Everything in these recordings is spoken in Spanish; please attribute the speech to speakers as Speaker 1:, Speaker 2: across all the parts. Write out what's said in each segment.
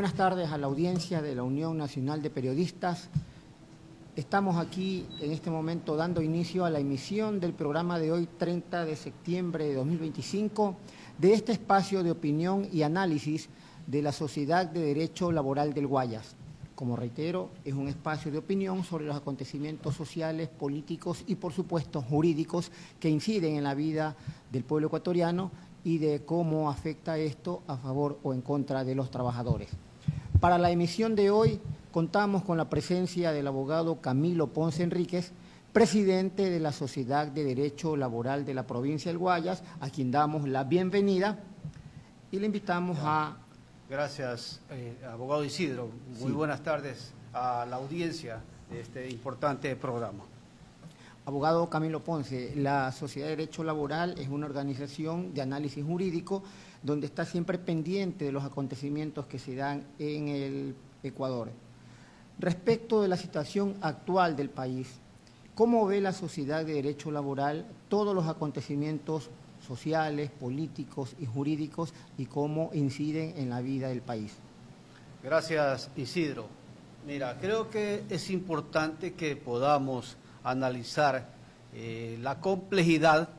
Speaker 1: buenas tardes a la audiencia de la Unión Nacional de Periodistas. Estamos aquí en este momento dando inicio a la emisión del programa de hoy, 30 de septiembre de 2025, de este espacio de opinión y análisis de la Sociedad de Derecho Laboral del Guayas. Como reitero, es un espacio de opinión sobre los acontecimientos sociales, políticos y, por supuesto, jurídicos que inciden en la vida del pueblo ecuatoriano y de cómo afecta esto a favor o en contra de los trabajadores. Para la emisión de hoy contamos con la presencia del abogado Camilo Ponce Enríquez, presidente de la Sociedad de Derecho Laboral de la provincia del Guayas, a quien damos la bienvenida y le invitamos a...
Speaker 2: Gracias, abogado Isidro. Muy buenas tardes a la audiencia de este importante programa.
Speaker 1: Abogado Camilo Ponce, la Sociedad de Derecho Laboral es una organización de análisis jurídico donde está siempre pendiente de los acontecimientos que se dan en el Ecuador. Respecto de la situación actual del país, ¿cómo ve la Sociedad de Derecho Laboral todos los acontecimientos sociales, políticos y jurídicos y cómo inciden en la vida del país?
Speaker 2: Gracias, Isidro. Mira, creo que es importante que podamos analizar la complejidad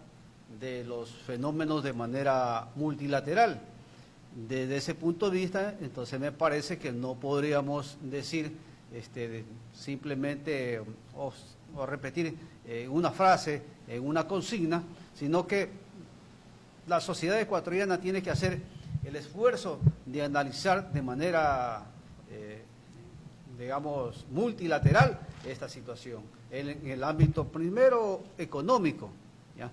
Speaker 2: de los fenómenos de manera multilateral. Desde ese punto de vista, entonces me parece que no podríamos decir simplemente o repetir una frase, una consigna, sino que la sociedad ecuatoriana tiene que hacer el esfuerzo de analizar de manera, digamos, multilateral esta situación, en el ámbito primero económico, ¿ya?,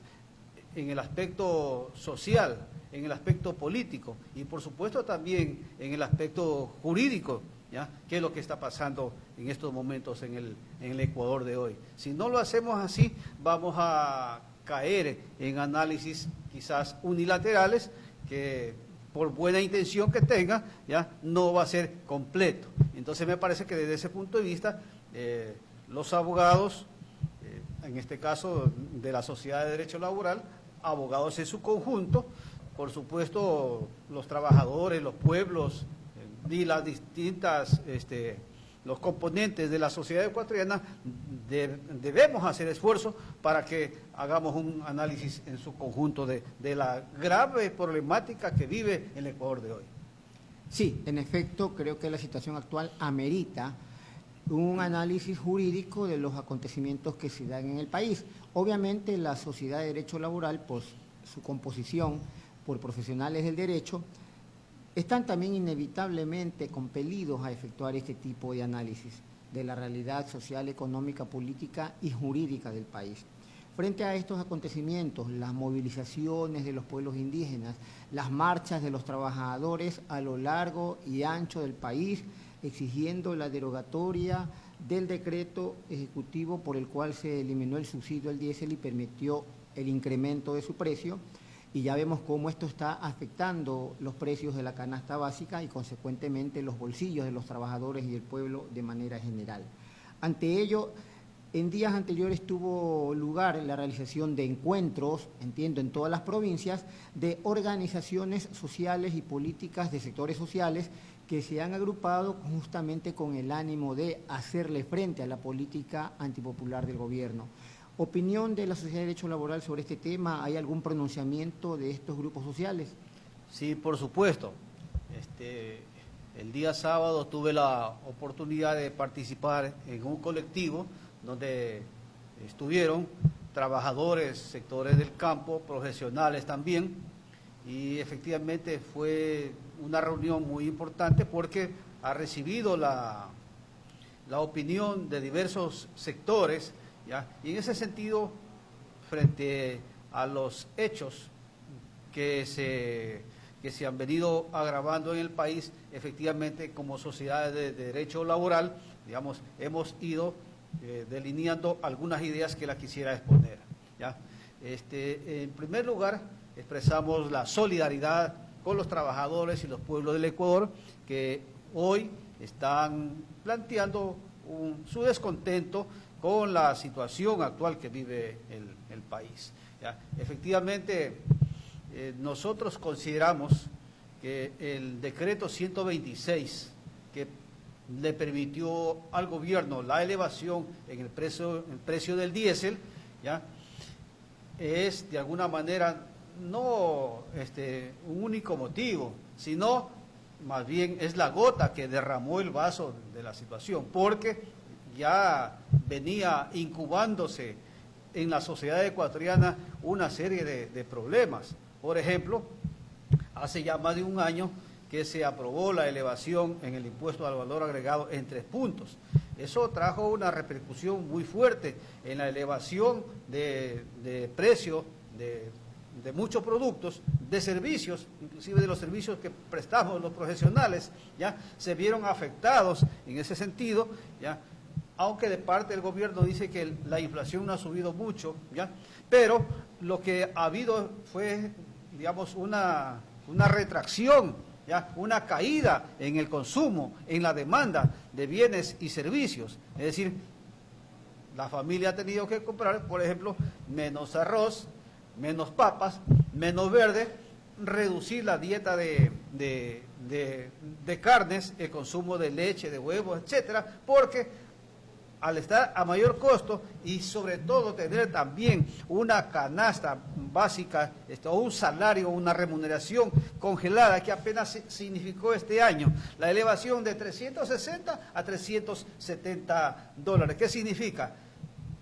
Speaker 2: en el aspecto social, en el aspecto político y por supuesto también en el aspecto jurídico, ¿ya?, qué es lo que está pasando en estos momentos en el Ecuador de hoy. Si no lo hacemos así, vamos a caer en análisis quizás unilaterales que por buena intención que tenga, ya no va a ser completo. Entonces me parece que desde ese punto de vista los abogados, en este caso de la Sociedad de Derecho Laboral, abogados en su conjunto, por supuesto los trabajadores, los pueblos y las distintas los componentes de la sociedad ecuatoriana debemos hacer esfuerzos para que hagamos un análisis en su conjunto de la grave problemática que vive el Ecuador de hoy.
Speaker 1: Sí, en efecto, creo que la situación actual amerita un análisis jurídico de los acontecimientos que se dan en el país. Obviamente, la Sociedad de Derecho Laboral, por su composición por profesionales del derecho, están también inevitablemente compelidos a efectuar este tipo de análisis de la realidad social, económica, política y jurídica del país. Frente a estos acontecimientos, las movilizaciones de los pueblos indígenas, las marchas de los trabajadores a lo largo y ancho del país, exigiendo la derogatoria del decreto ejecutivo por el cual se eliminó el subsidio al diésel y permitió el incremento de su precio, y ya vemos cómo esto está afectando los precios de la canasta básica y consecuentemente los bolsillos de los trabajadores y del pueblo de manera general. Ante ello, en días anteriores tuvo lugar la realización de encuentros, entiendo, en todas las provincias, de organizaciones sociales y políticas de sectores sociales que se han agrupado justamente con el ánimo de hacerle frente a la política antipopular del gobierno. ¿Opinión de la Sociedad de Derecho Laboral sobre este tema? ¿Hay algún pronunciamiento de estos grupos sociales?
Speaker 2: Sí, por supuesto. El día sábado tuve la oportunidad de participar en un colectivo donde estuvieron trabajadores, sectores del campo, profesionales también, y efectivamente fue una reunión muy importante porque ha recibido la opinión de diversos sectores, ¿ya? Y en ese sentido, frente a los hechos que se han venido agravando en el país, efectivamente como sociedad de derecho laboral, digamos, hemos ido delineando algunas ideas que la quisiera exponer, ¿ya? En primer lugar, expresamos la solidaridad con los trabajadores y los pueblos del Ecuador que hoy están planteando su descontento con la situación actual que vive el país, ¿ya? Efectivamente, nosotros consideramos que el decreto 126 que le permitió al gobierno la elevación en el precio del diésel, ¿ya? Es de alguna manera no un único motivo, sino más bien es la gota que derramó el vaso de la situación, porque ya venía incubándose en la sociedad ecuatoriana una serie de problemas. Por ejemplo, hace ya más de un año que se aprobó la elevación en el impuesto al valor agregado en 3 puntos. Eso trajo una repercusión muy fuerte en la elevación de precio de muchos productos, de servicios, inclusive de los servicios que prestamos los profesionales, ya se vieron afectados en ese sentido, ya, aunque de parte del gobierno dice que la inflación no ha subido mucho, ya, pero lo que ha habido fue, digamos, una retracción, ya, una caída en el consumo, en la demanda de bienes y servicios. Es decir, la familia ha tenido que comprar, por ejemplo, menos arroz, menos papas, menos verde, reducir la dieta de carnes, el consumo de leche, de huevos, etcétera, porque al estar a mayor costo y sobre todo tener también una canasta básica o un salario, una remuneración congelada que apenas significó este año la elevación de 360 a 370 dólares. ¿Qué significa?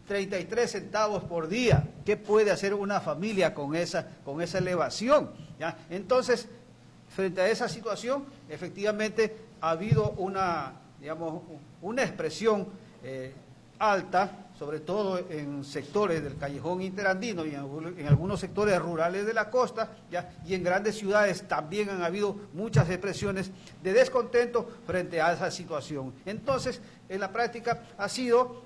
Speaker 2: 33 centavos por día. ¿Qué puede hacer una familia con esa elevación? ¿Ya? Entonces, frente a esa situación, efectivamente ha habido una expresión alta, sobre todo en sectores del callejón interandino y en algunos sectores rurales de la costa, ¿ya? Y en grandes ciudades también han habido muchas expresiones de descontento frente a esa situación. Entonces, en la práctica ha sido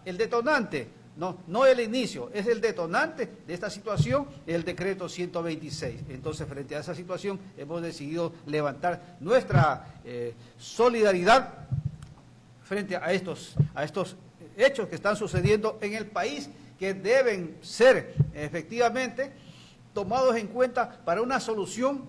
Speaker 2: el detonante, no el inicio, es el detonante de esta situación, el decreto 126. Entonces, frente a esa situación, hemos decidido levantar nuestra solidaridad frente a estos hechos que están sucediendo en el país, que deben ser efectivamente tomados en cuenta para una solución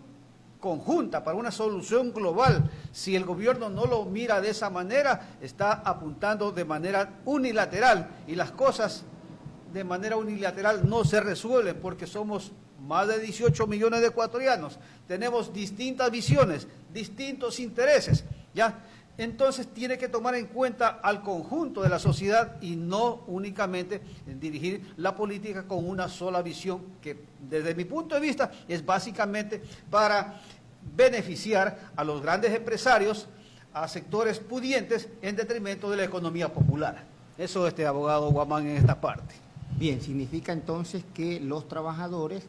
Speaker 2: conjunta, para una solución global. Si el gobierno no lo mira de esa manera, está apuntando de manera unilateral, y las cosas de manera unilateral no se resuelven, porque somos más de 18 millones de ecuatorianos, tenemos distintas visiones, distintos intereses, ¿ya? Entonces tiene que tomar en cuenta al conjunto de la sociedad y no únicamente dirigir la política con una sola visión, que desde mi punto de vista es básicamente para beneficiar a los grandes empresarios, a sectores pudientes, en detrimento de la economía popular. Eso es abogado Guamán en esta parte.
Speaker 1: Bien, significa entonces que los trabajadores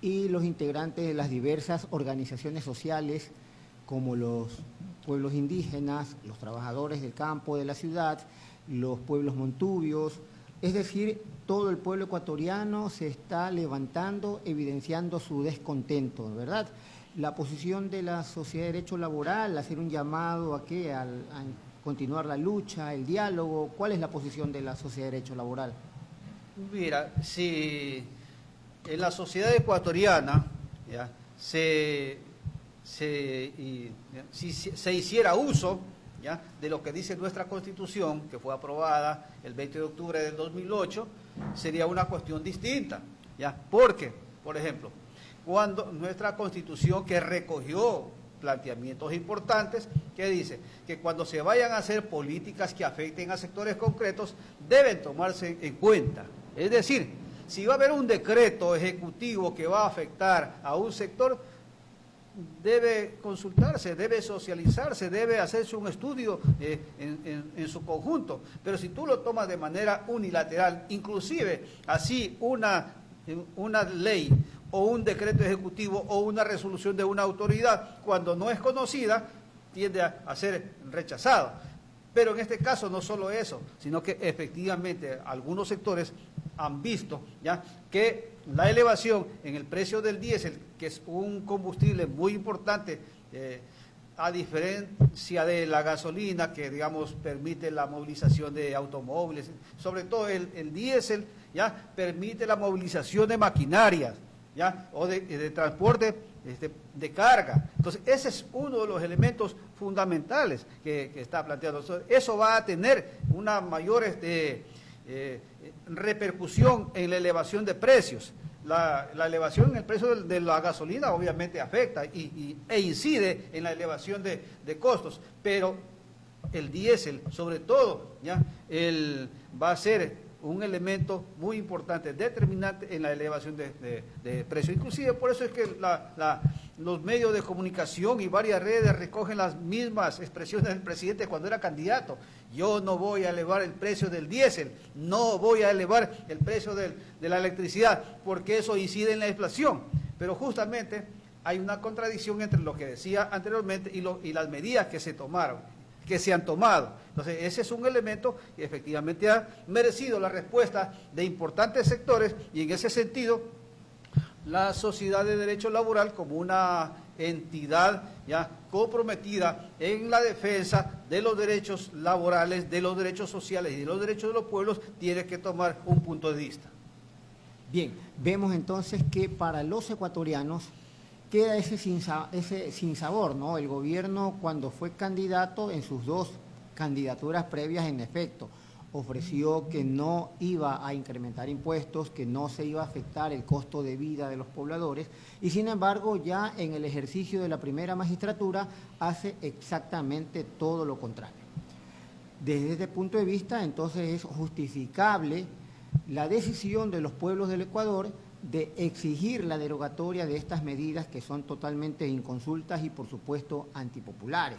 Speaker 1: y los integrantes de las diversas organizaciones sociales, como los pueblos indígenas, los trabajadores del campo, de la ciudad, los pueblos montubios, es decir, todo el pueblo ecuatoriano se está levantando, evidenciando su descontento, ¿verdad? La posición de la Sociedad de Derecho Laboral, hacer un llamado a qué, a continuar la lucha, el diálogo, ¿cuál es la posición de la Sociedad de Derecho Laboral?
Speaker 2: Mira, si en la sociedad ecuatoriana, ¿ya?, si se hiciera uso, ¿ya?, de lo que dice nuestra Constitución, que fue aprobada el 20 de octubre del 2008, sería una cuestión distinta, ¿ya? Porque, por ejemplo, cuando nuestra Constitución, que recogió planteamientos importantes, que dice que cuando se vayan a hacer políticas que afecten a sectores concretos, deben tomarse en cuenta. Es decir, si va a haber un decreto ejecutivo que va a afectar a un sector, debe consultarse, debe socializarse, debe hacerse un estudio en su conjunto. Pero si tú lo tomas de manera unilateral, inclusive así una ley o un decreto ejecutivo o una resolución de una autoridad, cuando no es conocida, tiende a ser rechazado. Pero en este caso no solo eso, sino que efectivamente algunos sectores han visto, ¿ya?, que la elevación en el precio del diésel, que es un combustible muy importante, a diferencia de la gasolina, que digamos permite la movilización de automóviles, sobre todo el diésel, ya permite la movilización de maquinarias, ¿ya? O de transporte de carga. Entonces, ese es uno de los elementos fundamentales que está planteando. Entonces, eso va a tener una mayor repercusión en la elevación de precios. La elevación en el precio de la gasolina obviamente afecta e incide en la elevación de costos, pero el diésel, sobre todo, ¿ya? Va a ser un elemento muy importante, determinante en la elevación de precios. Inclusive por eso es que los medios de comunicación y varias redes recogen las mismas expresiones del presidente cuando era candidato. Yo no voy a elevar el precio del diésel, no voy a elevar el precio de la electricidad, porque eso incide en la inflación. Pero justamente hay una contradicción entre lo que decía anteriormente y las medidas que se han tomado. Entonces, ese es un elemento que efectivamente ha merecido la respuesta de importantes sectores, y en ese sentido, la Sociedad de Derecho Laboral, como una entidad ya comprometida en la defensa de los derechos laborales, de los derechos sociales y de los derechos de los pueblos, tiene que tomar un punto de vista.
Speaker 1: Bien, vemos entonces que para los ecuatorianos queda ese sinsabor, ¿no? El gobierno, cuando fue candidato, en sus dos candidaturas previas, en efecto, ofreció que no iba a incrementar impuestos, que no se iba a afectar el costo de vida de los pobladores, y sin embargo ya en el ejercicio de la primera magistratura hace exactamente todo lo contrario. Desde este punto de vista, entonces, es justificable la decisión de los pueblos del Ecuador de exigir la derogatoria de estas medidas que son totalmente inconsultas y, por supuesto, antipopulares.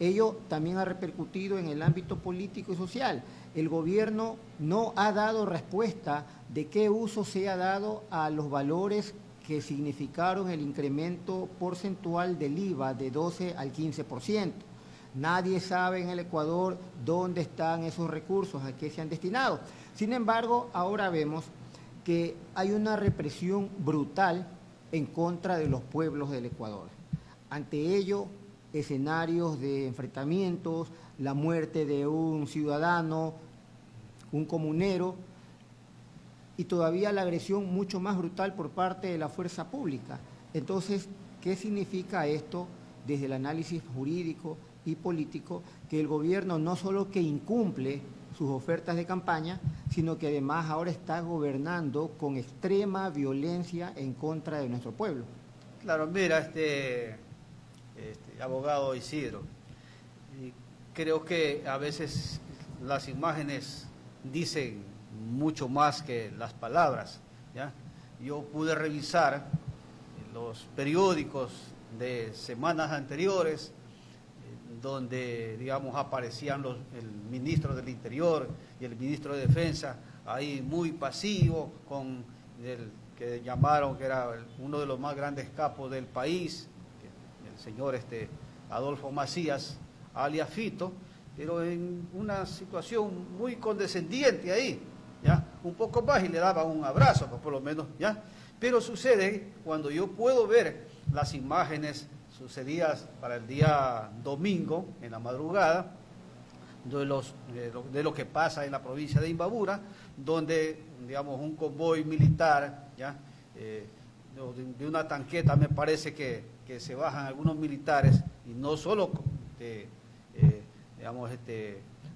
Speaker 1: Ello también ha repercutido en el ámbito político y social. El gobierno no ha dado respuesta de qué uso se ha dado a los valores que significaron el incremento porcentual del IVA de 12 al 15%. Nadie sabe en el Ecuador dónde están esos recursos, a qué se han destinado. Sin embargo, ahora vemos que hay una represión brutal en contra de los pueblos del Ecuador. Ante ello, escenarios de enfrentamientos, la muerte de un ciudadano, un comunero, y todavía la agresión mucho más brutal por parte de la fuerza pública. Entonces, ¿qué significa esto desde el análisis jurídico y político? Que el gobierno no solo que incumple sus ofertas de campaña, sino que además ahora está gobernando con extrema violencia en contra de nuestro pueblo.
Speaker 2: Claro, mira, abogado Isidro, creo que a veces las imágenes dicen mucho más que las palabras, ¿ya? Yo pude revisar los periódicos de semanas anteriores, donde, digamos, aparecían el ministro del Interior y el ministro de Defensa ahí muy pasivo, con el que llamaron que era uno de los más grandes capos del país, el señor Adolfo Macías, alias Fito, pero en una situación muy condescendiente ahí, ¿ya? Un poco más y le daban un abrazo, pues, por lo menos, ¿ya? Pero sucede cuando yo puedo ver las imágenes sucedidas para el día domingo, en la madrugada, de lo que pasa en la provincia de Imbabura, donde, digamos, un convoy militar, ¿ya? De una tanqueta, me parece que se bajan algunos militares, y no solo digamos,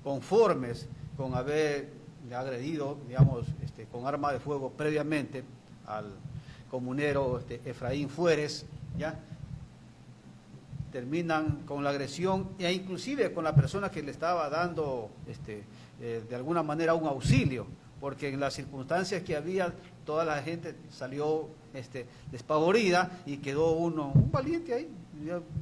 Speaker 2: conformes con haber agredido, digamos, con arma de fuego previamente al comunero Efraín Fuérez, ¿ya? Terminan con la agresión e inclusive con la persona que le estaba dando de alguna manera un auxilio, porque en las circunstancias que había toda la gente salió despavorida y quedó un valiente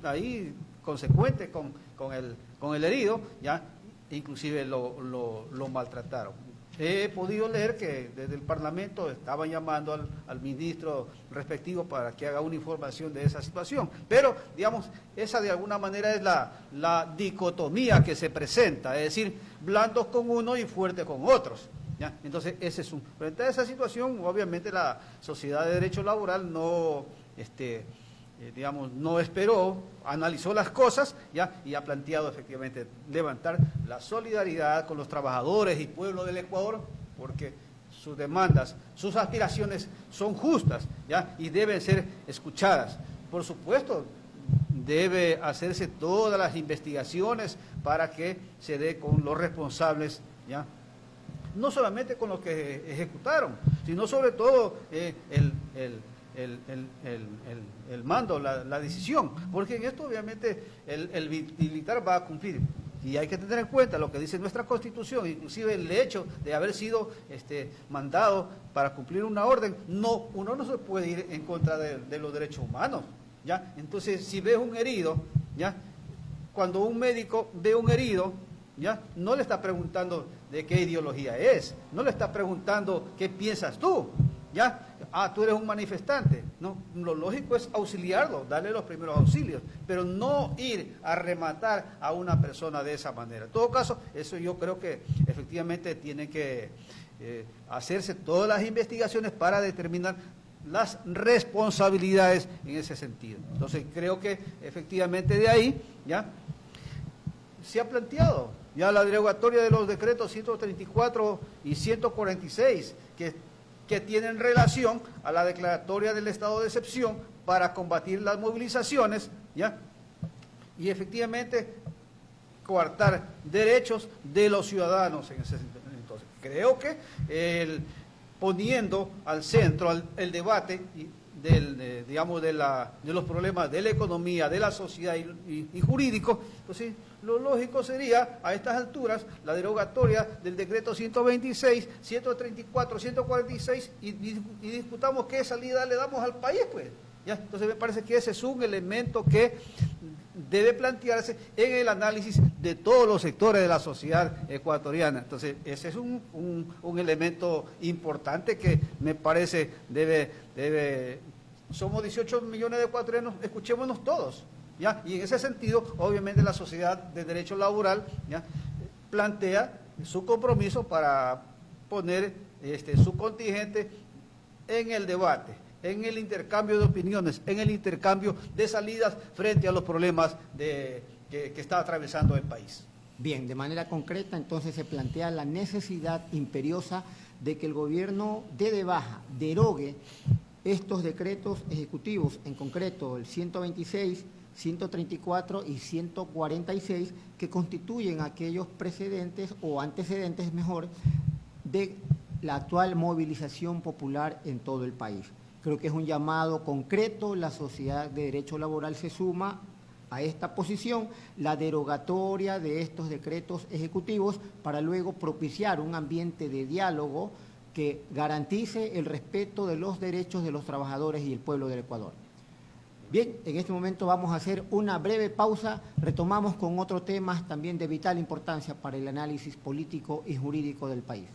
Speaker 2: ahí consecuente con el herido, ya inclusive lo maltrataron. He podido leer que desde el Parlamento estaban llamando al ministro respectivo para que haga una información de esa situación. Pero, digamos, esa de alguna manera es la dicotomía que se presenta, es decir, blandos con uno y fuertes con otros, ¿ya? Entonces, frente a esa situación, obviamente la Sociedad de Derecho Laboral no esperó, analizó las cosas, ¿ya? Y ha planteado efectivamente levantar la solidaridad con los trabajadores y pueblo del Ecuador, porque sus demandas, sus aspiraciones son justas, ¿ya? Y deben ser escuchadas. Por supuesto, debe hacerse todas las investigaciones para que se dé con los responsables, ¿ya? No solamente con los que ejecutaron, sino sobre todo el mando, la decisión, porque en esto obviamente el militar va a cumplir. Y hay que tener en cuenta lo que dice nuestra Constitución, inclusive el hecho de haber sido mandado para cumplir una orden. No, uno no se puede ir en contra de los derechos humanos, ¿ya? Entonces, si ves un herido, ¿ya? Cuando un médico ve un herido, ¿ya? No le está preguntando de qué ideología es, no le está preguntando qué piensas tú, ¿ya? Ah, tú eres un manifestante. No, lo lógico es auxiliarlo, darle los primeros auxilios, pero no ir a rematar a una persona de esa manera. En todo caso, eso yo creo que efectivamente tiene que hacerse todas las investigaciones para determinar las responsabilidades en ese sentido. Entonces, creo que efectivamente de ahí ya se ha planteado ya la derogatoria de los decretos 134 y 146 que tienen relación a la declaratoria del estado de excepción para combatir las movilizaciones, ¿ya? Y efectivamente coartar derechos de los ciudadanos en ese sentido. Entonces, creo que poniendo al centro el debate digamos, de los problemas de la economía, de la sociedad y jurídico, pues lo lógico sería, a estas alturas, la derogatoria del decreto 126, 134, 146 y discutamos qué salida le damos al país, pues. ¿Ya? Entonces me parece que ese es un elemento que debe plantearse en el análisis de todos los sectores de la sociedad ecuatoriana. Entonces ese es un elemento importante que me parece debe somos 18 millones de ecuatorianos, escuchémonos todos, ¿ya? Y en ese sentido, obviamente la Sociedad de Derecho Laboral, ¿ya?, plantea su compromiso para poner su contingente en el debate, en el intercambio de opiniones, en el intercambio de salidas frente a los problemas que está atravesando el país.
Speaker 1: Bien, de manera concreta, entonces se plantea la necesidad imperiosa de que el gobierno dé de baja, derogue estos decretos ejecutivos, en concreto el 126, 134 y 146, que constituyen aquellos precedentes o antecedentes, mejor, de la actual movilización popular en todo el país. Creo que es un llamado concreto, la Sociedad de Derecho Laboral se suma a esta posición, la derogatoria de estos decretos ejecutivos para luego propiciar un ambiente de diálogo que garantice el respeto de los derechos de los trabajadores y el pueblo del Ecuador. Bien, en este momento vamos a hacer una breve pausa, retomamos con otros temas también de vital importancia para el análisis político y jurídico del país.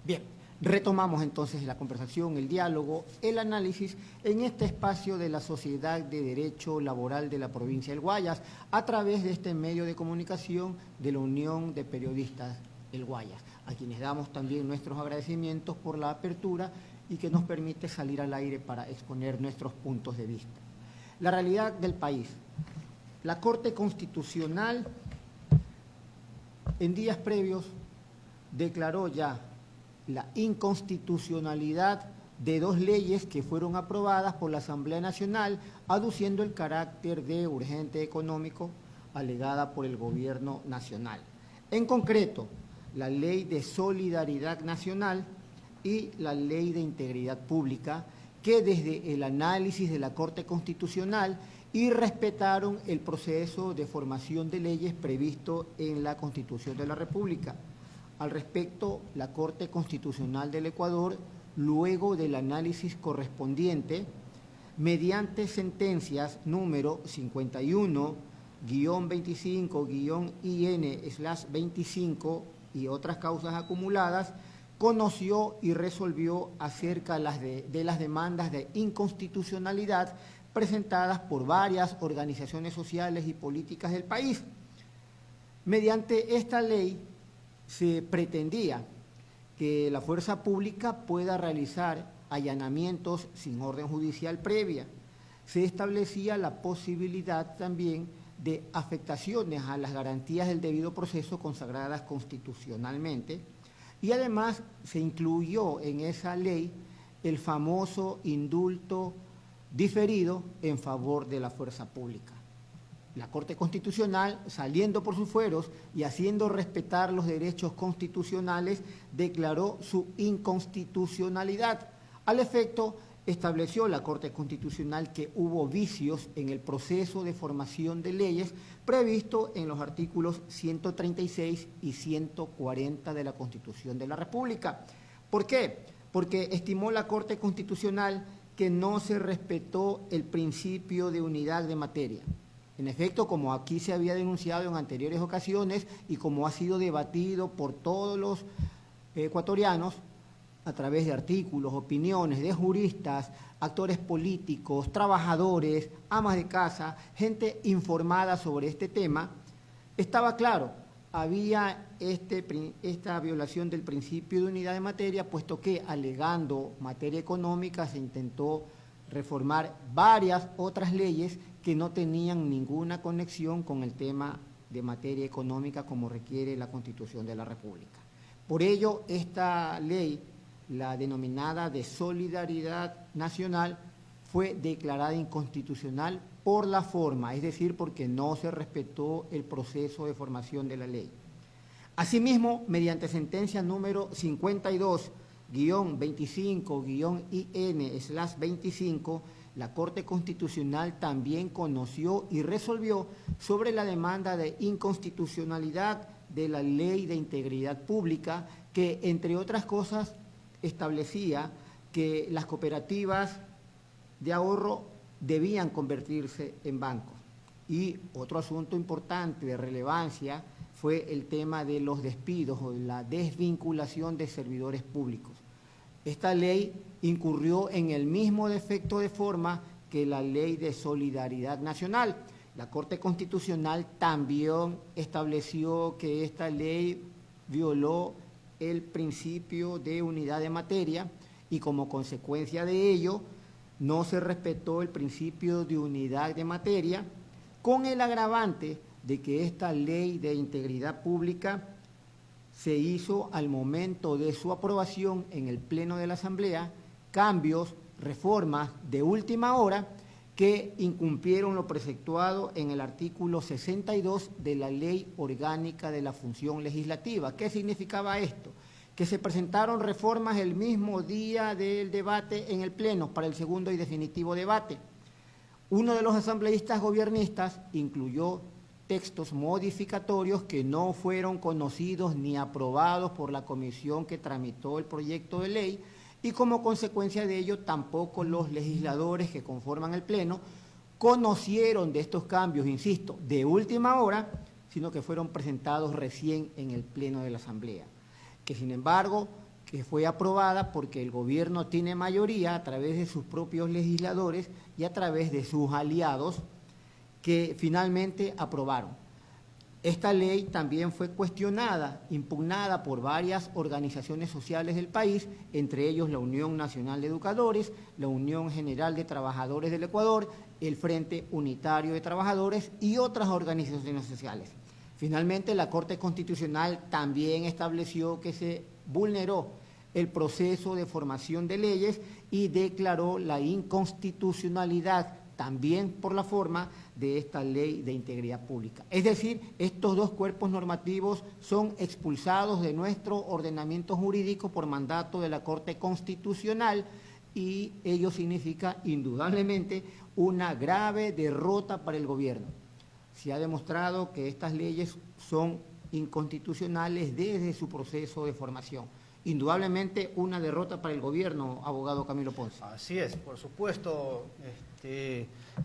Speaker 1: Bien, retomamos entonces la conversación, el diálogo, el análisis en este espacio de la Sociedad de Derecho Laboral de la provincia del Guayas, a través de este medio de comunicación de la Unión de Periodistas El Guayas, a quienes damos también nuestros agradecimientos por la apertura y que nos permite salir al aire para exponer nuestros puntos de vista. La realidad del país. La Corte Constitucional, en días previos, declaró ya la inconstitucionalidad de dos leyes que fueron aprobadas por la Asamblea Nacional, aduciendo el carácter de urgente económico alegada por el Gobierno Nacional. En concreto, la Ley de Solidaridad Nacional y la Ley de Integridad Pública, que desde el análisis de la Corte Constitucional irrespetaron el proceso de formación de leyes previsto en la Constitución de la República. Al respecto, la Corte Constitucional del Ecuador, luego del análisis correspondiente, mediante sentencias número 51-25-IN/25 y otras causas acumuladas, conoció y resolvió acerca de las demandas de inconstitucionalidad presentadas por varias organizaciones sociales y políticas del país. Mediante esta ley se pretendía que la fuerza pública pueda realizar allanamientos sin orden judicial previa. Se establecía la posibilidad también de afectaciones a las garantías del debido proceso consagradas constitucionalmente, y además se incluyó en esa ley el famoso indulto diferido en favor de la fuerza pública. La Corte Constitucional, saliendo por sus fueros y haciendo respetar los derechos constitucionales, declaró su inconstitucionalidad. Al efecto, estableció la Corte Constitucional que hubo vicios en el proceso de formación de leyes previsto en los artículos 136 y 140 de la Constitución de la República. ¿Por qué? Porque estimó la Corte Constitucional que no se respetó el principio de unidad de materia. En efecto, como aquí se había denunciado en anteriores ocasiones y como ha sido debatido por todos los ecuatorianos, a través de artículos, opiniones de juristas, actores políticos, trabajadores, amas de casa, gente informada sobre este tema, estaba claro, había esta violación del principio de unidad de materia, puesto que, alegando materia económica, se intentó reformar varias otras leyes que no tenían ninguna conexión con el tema de materia económica como requiere la Constitución de la República. Por ello, esta ley, la denominada de Solidaridad Nacional, fue declarada inconstitucional por la forma, es decir, porque no se respetó el proceso de formación de la ley. Asimismo, mediante sentencia número 52-25-IN/25, la Corte Constitucional también conoció y resolvió sobre la demanda de inconstitucionalidad de la Ley de Integridad Pública, que, entre otras cosas, establecía que las cooperativas de ahorro debían convertirse en bancos. Y otro asunto importante de relevancia fue el tema de los despidos o la desvinculación de servidores públicos. Esta ley incurrió en el mismo defecto de forma que la Ley de Solidaridad Nacional. La Corte Constitucional también estableció que esta ley violó el principio de unidad de materia y, como consecuencia de ello, no se respetó el principio de unidad de materia, con el agravante de que esta Ley de Integridad Pública se hizo al momento de su aprobación en el Pleno de la Asamblea cambios, reformas de última hora que incumplieron lo preceptuado en el artículo 62 de la Ley Orgánica de la Función Legislativa. ¿Qué significaba esto? Que se presentaron reformas el mismo día del debate en el Pleno para el segundo y definitivo debate. Uno de los asambleístas gobiernistas incluyó textos modificatorios que no fueron conocidos ni aprobados por la comisión que tramitó el proyecto de ley, y como consecuencia de ello tampoco los legisladores que conforman el Pleno conocieron de estos cambios, insisto, de última hora, sino que fueron presentados recién en el Pleno de la Asamblea, que sin embargo que fue aprobada porque el gobierno tiene mayoría a través de sus propios legisladores y a través de sus aliados que finalmente aprobaron. Esta ley también fue cuestionada, impugnada por varias organizaciones sociales del país, entre ellos la Unión Nacional de Educadores, la Unión General de Trabajadores del Ecuador, el Frente Unitario de Trabajadores y otras organizaciones sociales. Finalmente, la Corte Constitucional también estableció que se vulneró el proceso de formación de leyes y declaró la inconstitucionalidad también por la forma de esta ley de integridad pública. Es decir, estos dos cuerpos normativos son expulsados de nuestro ordenamiento jurídico por mandato de la Corte Constitucional y ello significa indudablemente una grave derrota para el gobierno. Se ha demostrado que estas leyes son inconstitucionales desde su proceso de formación. Indudablemente una derrota para el gobierno, abogado Camilo Ponce.
Speaker 2: Así es, por supuesto.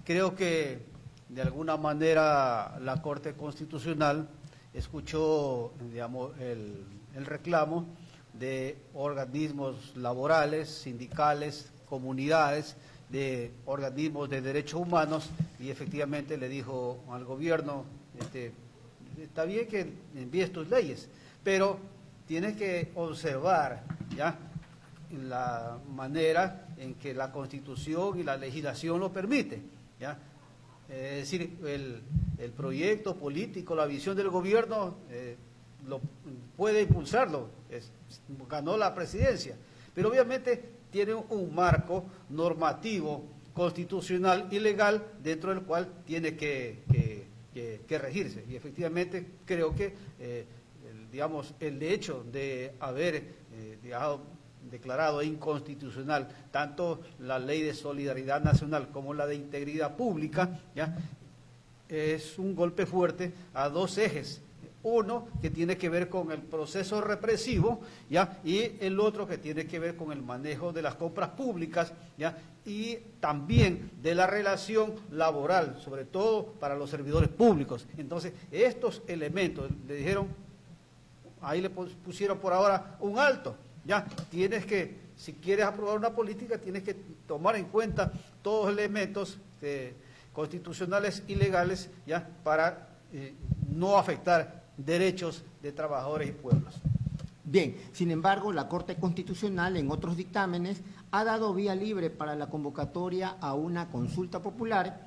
Speaker 2: Creo que de alguna manera la Corte Constitucional escuchó, digamos, el reclamo de organismos laborales, sindicales, comunidades, de organismos de derechos humanos y efectivamente le dijo al gobierno, está bien que envíes tus leyes, pero tienes que observar ya la manera en que la Constitución y la legislación lo permite, ¿ya? Es decir, el proyecto político, la visión del gobierno lo puede impulsarlo, ganó la presidencia, pero obviamente tiene un marco normativo, constitucional y legal dentro del cual tiene que regirse. Y efectivamente creo que el hecho de haber declarado inconstitucional tanto la Ley de Solidaridad Nacional como la de Integridad Pública, ¿ya?, es un golpe fuerte a dos ejes. Uno que tiene que ver con el proceso represivo, ¿ya?, y el otro que tiene que ver con el manejo de las compras públicas, ¿ya?, y también de la relación laboral, sobre todo para los servidores públicos. Entonces, estos elementos le dijeron, ahí le pusieron por ahora un alto, ya, tienes que, si quieres aprobar una política, tienes que tomar en cuenta todos los elementos constitucionales y legales, ya, para no afectar derechos de trabajadores y pueblos.
Speaker 1: Bien, sin embargo, la Corte Constitucional en otros dictámenes ha dado vía libre para la convocatoria a una consulta popular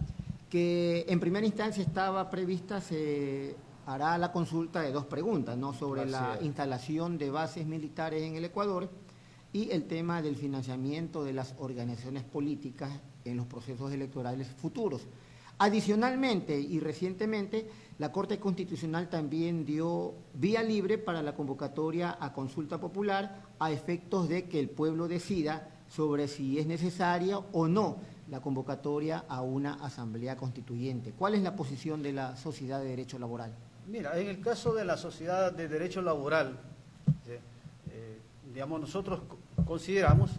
Speaker 1: que en primera instancia estaba prevista, se hará la consulta de dos preguntas, ¿no?, sobre la instalación de bases militares en el Ecuador y el tema del financiamiento de las organizaciones políticas en los procesos electorales futuros. Adicionalmente y recientemente, la Corte Constitucional también dio vía libre para la convocatoria a consulta popular a efectos de que el pueblo decida sobre si es necesaria o no la convocatoria a una asamblea constituyente. ¿Cuál es la posición de la Sociedad de Derecho Laboral?
Speaker 2: Mira, en el caso de la Sociedad de Derecho Laboral, digamos, nosotros consideramos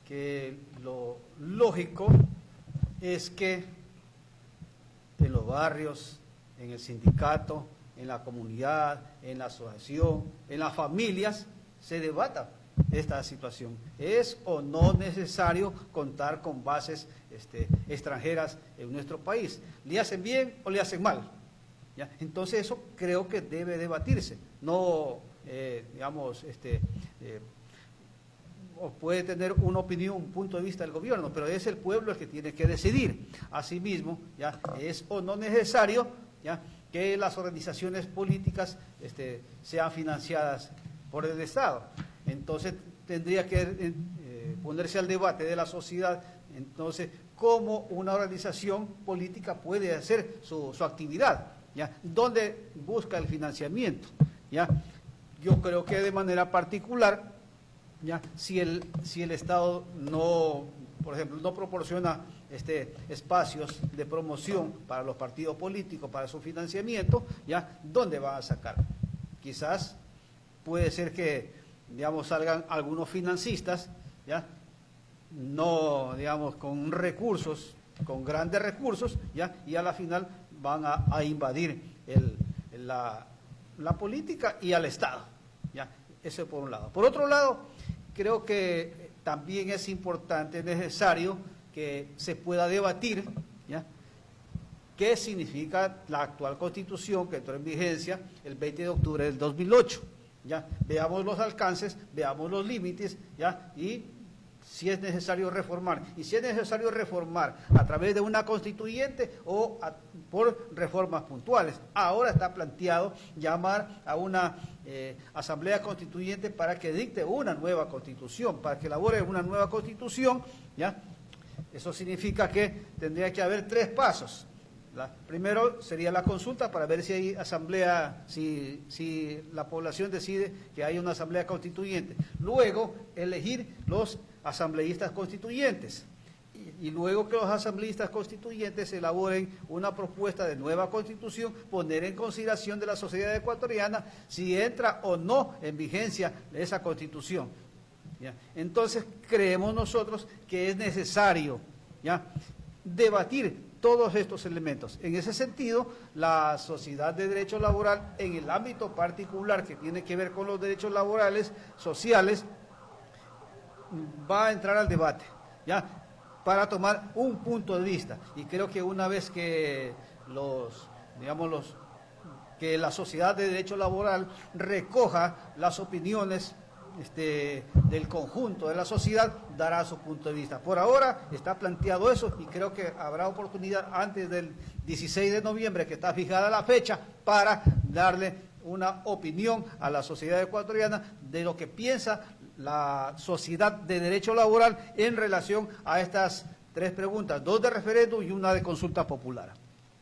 Speaker 2: que lo lógico es que en los barrios, en el sindicato, en la comunidad, en la asociación, en las familias, se debata esta situación. ¿Es o no necesario contar con bases extranjeras en nuestro país? ¿Le hacen bien o le hacen mal? ¿Ya? Entonces eso creo que debe debatirse. No, o puede tener una opinión, un punto de vista del gobierno, pero es el pueblo el que tiene que decidir. Asimismo, ya es o no necesario, ya, que las organizaciones políticas sean financiadas por el Estado. Entonces tendría que ponerse al debate de la sociedad, entonces, cómo una organización política puede hacer su actividad, ¿ya? ¿Dónde busca el financiamiento? ¿Ya? Yo creo que de manera particular, ¿ya?, si el Estado no, por ejemplo, no proporciona espacios de promoción para los partidos políticos, para su financiamiento, ¿ya?, ¿dónde van a sacar? Quizás puede ser que, digamos, salgan algunos financistas, ¿ya?, no, digamos, con recursos con grandes recursos, ¿ya? Y a la final van a invadir la política y al Estado, ¿ya? Eso por un lado. Por otro lado, creo que también es importante, necesario que se pueda debatir, ¿ya?, qué significa la actual Constitución que entró en vigencia el 20 de octubre del 2008. ¿Ya? Veamos los alcances, veamos los límites, ¿ya? Y si es necesario reformar. Y si es necesario reformar a través de una constituyente o por reformas puntuales. Ahora está planteado llamar a una asamblea constituyente para que dicte una nueva constitución, para que elabore una nueva constitución, ¿ya? Eso significa que tendría que haber 3 pasos. Primero sería la consulta para ver si hay asamblea, si la población decide que hay una asamblea constituyente. Luego, elegir los asambleístas constituyentes. Y luego que los asambleístas constituyentes elaboren una propuesta de nueva constitución, poner en consideración de la sociedad ecuatoriana si entra o no en vigencia esa constitución. ¿Ya? Entonces, creemos nosotros que es necesario, ¿ya?, debatir todos estos elementos. En ese sentido, la sociedad de derecho laboral, en el ámbito particular que tiene que ver con los derechos laborales, sociales, va a entrar al debate, ¿ya?, para tomar un punto de vista. Y creo que una vez que que la sociedad de derecho laboral recoja las opiniones del conjunto de la sociedad, dará su punto de vista. Por ahora está planteado eso y creo que habrá oportunidad antes del 16 de noviembre, que está fijada la fecha, para darle una opinión a la sociedad ecuatoriana de lo que piensa la sociedad de derecho laboral en relación a estas 3 preguntas, 2 de referéndum y una de consulta popular.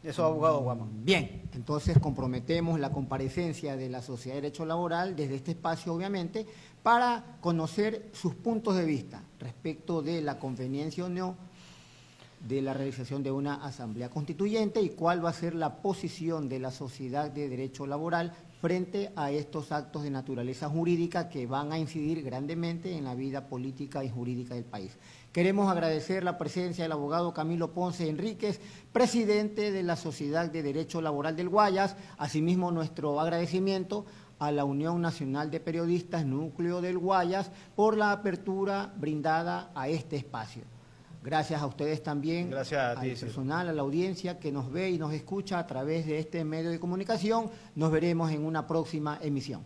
Speaker 2: Eso, abogado Guaman.
Speaker 1: Bien, entonces comprometemos la comparecencia de la Sociedad de Derecho Laboral desde este espacio, obviamente, para conocer sus puntos de vista respecto de la conveniencia o no de la realización de una asamblea constituyente y cuál va a ser la posición de la Sociedad de Derecho Laboral frente a estos actos de naturaleza jurídica que van a incidir grandemente en la vida política y jurídica del país. Queremos agradecer la presencia del abogado Camilo Ponce Enríquez, presidente de la Sociedad de Derecho Laboral del Guayas, asimismo nuestro agradecimiento a la Unión Nacional de Periodistas Núcleo del Guayas por la apertura brindada a este espacio. Gracias a ustedes también,
Speaker 2: gracias a ti,
Speaker 1: al personal, a la audiencia que nos ve y nos escucha a través de este medio de comunicación. Nos veremos en una próxima emisión.